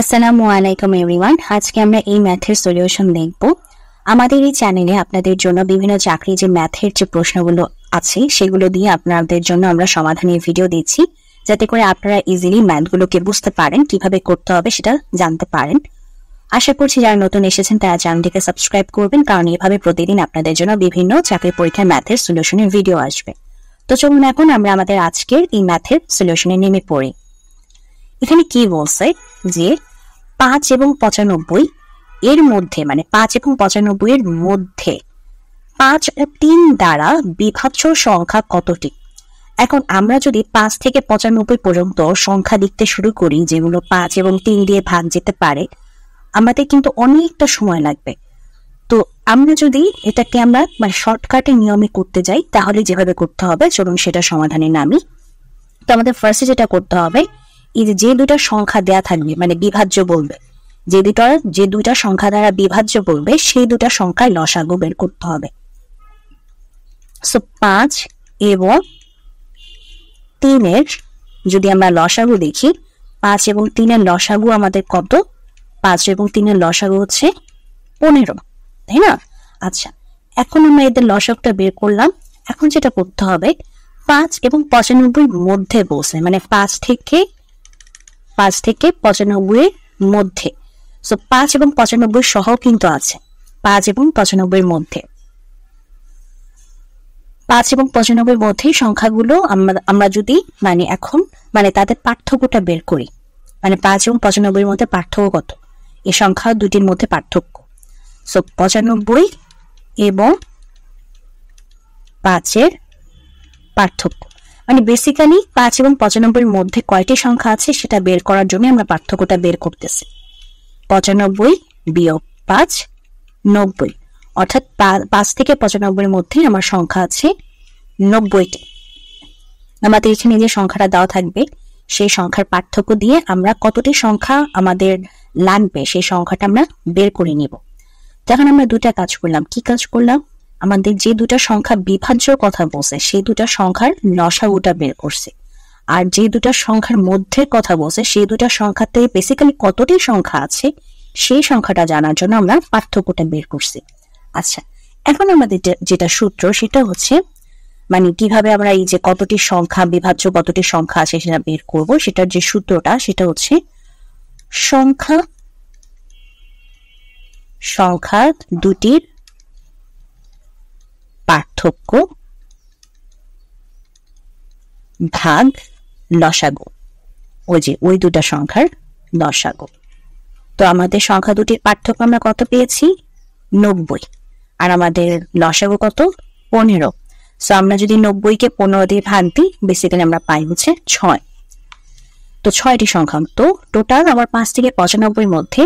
আসসালামু আলাইকুম এভরিওয়ান। আজকে আমরা এই ম্যাথের সলিউশন দেখব। আমাদের এই চ্যানেলে আপনাদের জন্য বিভিন্ন চাকরি যে ম্যাথের যে প্রশ্নগুলো আছে সেগুলো দিয়ে আপনাদের জন্য আমরা সমাধানের ভিডিও দিচ্ছি, যাতে করে আপনারা ইজিলি ম্যাথগুলোকে বুঝতে পারেন, কিভাবে করতে হবে সেটা জানতে পারেন। আশা করছি যারা নতুন এসেছেন তারা চ্যানেলটিকে সাবস্ক্রাইব করবেন, কারণ এভাবে প্রতিদিন আপনাদের জন্য বিভিন্ন চাকরি পরীক্ষার ম্যাথের সলিউশনের ভিডিও আসবে। তো চলুন এখন আমরা আমাদের আজকের এই ম্যাথের সলিউশনে নেমে পড়ি। এখানে কি বলছে যে 5 এবং 95 এর মধ্যে, মানে 5 এবং 95 এর মধ্যে 5 ও 3 দ্বারা বিভাজ্য সংখ্যা কতটি। এখন আমরা যদি 5 থেকে 95 পর্যন্ত সংখ্যা লিখতে শুরু করি, যেগুলো 5 এবং 3 দিয়ে ভাগ যেতে পারে, আমাদের কিন্তু অনেকটা সময় লাগবে। তো আমরা যদি এটাকে আমরা শর্টকাটে নিয়মে করতে যাই, তাহলে যেভাবে করতে হবে চলুন সেটা সমাধানে নামি। তো আমাদের ফার্স্টে যেটা করতে হবে, এই যে দুটা সংখ্যা দেয়া থাকবে, মানে বিভাজ্য বলবে, যে দুইটা সংখ্যা দ্বারা বিভাজ্য বলবে, সেই দুটা সংখ্যার লসাগু বের করতে হবে। সো 5 এবং 3 এর যদি আমরা লসাগু দেখি, 5 এবং 3 এর লসাগু আমাদের কত? 5 এবং 3 এর লসাগু হচ্ছে 15, তাই না? আচ্ছা, এখন আমরা এদের লসাগুটা বের করলাম। এখন যেটা করতে হবে, 5 এবং 95 মধ্যে বসে, মানে 5 থেকে 95 এর মধ্যে। সো 5 এবং 95 সহ কিন্তু আছে, 5 এবং 95 মধ্যে। 5 এবং 95 মধ্যে সংখ্যাগুলো আমরা যদি এখন তাদের পার্থক্যটা বের করি, 5 এবং 95 মধ্যে পার্থক্য কত, এই সংখ্যা দুটির মধ্যে পার্থক্য। সো 95 এবং 5 এর পার্থক্য, বেসিক্যালি 5 এবং 95 মধ্যে কয়টি সংখ্যা আছে সেটা বের করার জন্য আমরা পার্থক্যটা বের করতেছি। 95 বিয়োগ 5 90, অর্থাৎ 5 থেকে 95 মধ্যে আমার সংখ্যা আছে 90টি। আমাদের এখানে যে সংখ্যাটা দেওয়া থাকবে, সেই সংখ্যার পার্থক্য দিয়ে আমরা কতটি সংখ্যা আমাদের লাগবে সেই সংখ্যাটা আমরা বের করে নিব। তখন আমরা দুটা কাজ করলাম। কি কাজ করলাম? আমাদের যে দুটা সংখ্যা বিভাজ্য কথা বলছে, সেই দুটা সংখ্যার লসাগুটা বের করছে। আর যে দুটা সংখ্যার মধ্যে কথা বলছে, সেই দুটা সংখ্যাতে বেসিক্যালি কতটি সংখ্যা আছে সেই সংখ্যাটা জানার জন্য আমরা পার্থক্যটা বের করছি। আচ্ছা, এখন আমাদের যেটা সূত্র সেটা হচ্ছে, কিভাবে আমরা এই যে কতটি সংখ্যা বিভাজ্য কতটি সংখ্যা আছে সেটা বের করব, সেটার যে সূত্রটা সেটা হচ্ছে সংখ্যা দুটির পার্থক্য ভাগ লসাগু, ওই দুটা সংখ্যার লসাগু। তো আমাদের সংখ্যা দুটির পার্থক্য আমরা কত পেয়েছি? 90, আর আমাদের লসাগু কত? 15। সো আমরা যদি 90-কে 15 দিয়ে ভাগ দিই, বেসিক্যালি আমরা পাই হচ্ছে 6। তো 6টি সংখ্যা। তো টোটাল আমার 5 থেকে 95 মধ্যে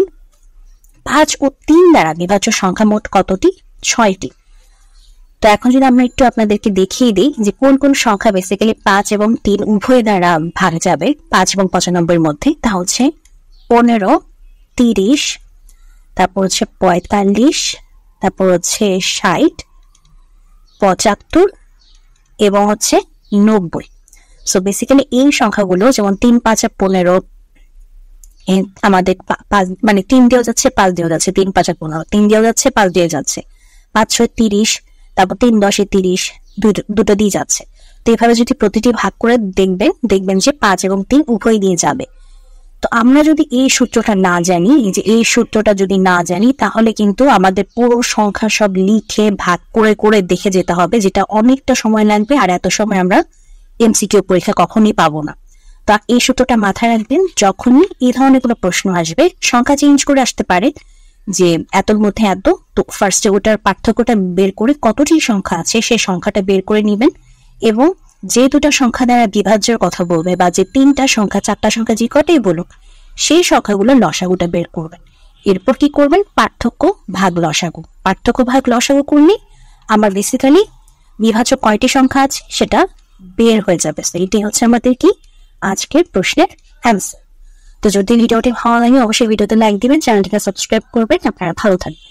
5 ও 3 দ্বারা বিভাজ্য সংখ্যা মোট কতটি? 6টি। তো এখন যদি আমরা একটু আপনাদেরকে দেখিয়ে দিই যে কোন কোন সংখ্যা বেসিক্যালি 5 এবং 3 উভয় দ্বারা ভাগ যাবে 5 এবং 95 মধ্যে, তা হচ্ছে 15, 30, তারপর হচ্ছে 45, তারপর হচ্ছে 60, 75 এবং হচ্ছে 90। সো বেসিক্যালি এই সংখ্যাগুলো, যেমন 3, 5 আর 15, আমাদের 3 দিয়েও যাচ্ছে 5 দিয়েও যাচ্ছে, 3, 5 আর 15, 3 দিয়েও যাচ্ছে 5 দিয়ে যাচ্ছে, 5, 6, 30, তারপর 3, 10, 30 দুটো দিয়ে যাচ্ছে। তো এভাবে যদি প্রতিটি ভাগ করে দেখবেন যে 5 এবং 3 উভয় দিয়ে যাবে। তো আমরা যদি এই সূত্রটা না জানি, তাহলে কিন্তু আমাদের পুরো সংখ্যা সব লিখে ভাগ করে দেখে যেতে হবে, যেটা অনেকটা সময় লাগবে, আর এত সময় আমরা এমসিকিউ পরীক্ষা কখনই পাবো না। তো এই সূত্রটা মাথায় রাখবেন, যখনই এই ধরনের কোনো প্রশ্ন আসবে, সংখ্যা চেঞ্জ করে আসতে পারে যে এতর মধ্যে এত, তো ফার্স্টে ওটার পার্থক্যটা বের করে কতটি সংখ্যা আছে সেই সংখ্যাটা বের করে নেবেন, এবং যে দুটা সংখ্যা দ্বারা বিভাজ্যের কথা বলবে, বা যে 3টা সংখ্যা 4টা সংখ্যা যে কটাই বলুক, সেই সংখ্যাগুলো লসাগুটা বের করবেন। এরপর কি করবেন? পার্থক্য ভাগ লসাগু করলে আমার বেসিক্যালি বিভাজ্য কয়টি সংখ্যা আছে সেটা বের হয়ে যাবে। এটাই হচ্ছে আমাদের কি আজকের প্রশ্নের অ্যান্সার। তো যদি ভিডিওটি ভালো লাগে অবশ্যই ভিডিওতে লাইক দিবেন, চ্যানেলটিকে সাবস্ক্রাইব করবেন। আপনারা ভালো থাকবেন।